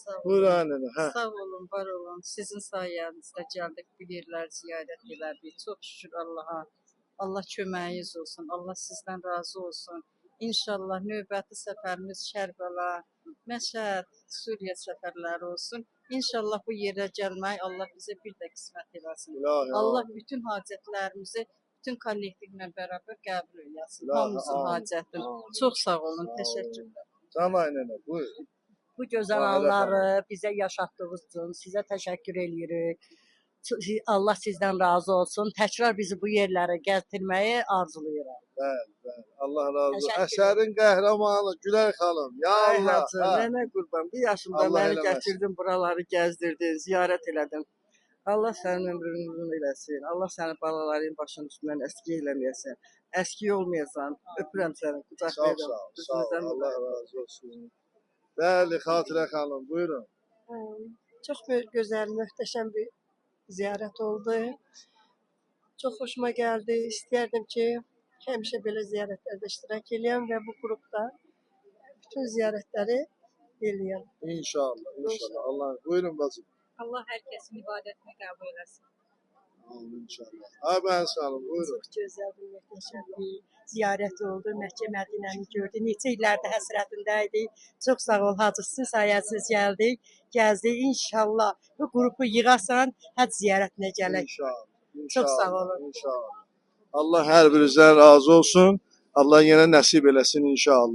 Sağ olun. Buyur anne. Ha. Sağ olun, var olun. Sizin sayenizdə gəldik, bu yerlər ziyarət elədik. Çox şükür Allaha. Allah köməyiniz olsun. Allah sizdən razı olsun. İnşallah növbəti səfərimiz Kərbəla, Məşəd, Suriya səfərləri olsun. İnşallah bu yerə gəlmək Allah bizə bir də qismət eləsin. İlahi, Allah amin. bütün hacətlərimizi bütün kollektivlə bərabər qəbul eləsin. İlahi, Hamımızın amin. hacətini. Amin. Çox sağ olun. Sağ olun. Təşəkkürlər. Tamam anne. Buyur. Bu gözəl Vay, anları bizə yaşatdığınız üçün sizə təşəkkür edirik. Allah sizdən razı olsun. Təkrar bizi bu yerlərə gətirməyi arzulayıram. Bəli. Allah razı olsun. Təşəkkür Əsərin qəhrəmanı Gülər xanım. Ya Ay Allah. hacı, Ha. nənə qurban. Bir yaşımda Allah məni eləməsin. gətirdin, buraları gəzdirdin, ziyarət elədin. Allah sənin ömrünü uzun eləsin. Allah səni balaların başının üstündən əski eləməyəsin. Əski olmayasan. Öpürəm səni, Sağ ol, qucaqlayıram. sağ ol. Sağ ol. Üzünüzdən Allah razı olsun. Bəli, Xatirə xanım, buyurun. Çok güzel, muhteşem bir ziyaret oldu. Çok hoşuma geldi. İsterdim ki hemşe böyle ziyaretlerde iştirak edeyim ve bu grupta bütün ziyaretleri eləyəm. İnşallah. Allah, buyurun bacım. Allah hər kəsin ibadətini qəbul eləsin. Amin inşallah. Ha ben sağolun, buyurun. Çok güzel bir muhteşem bir ziyaret oldu. Məkkə Mədinəni gördük. Neçə illərdə həsrətindəydik. Çox sağ ol hacı. Sizin sayəsiz gəldik. Gəzdik. İnşallah bu qrupu yığasan, həcc ziyarətinə gələk. İnşallah. Çok sağ olun. İnşallah. Allah her birinizden razı olsun. Allah yine nasip eləsin inşallah.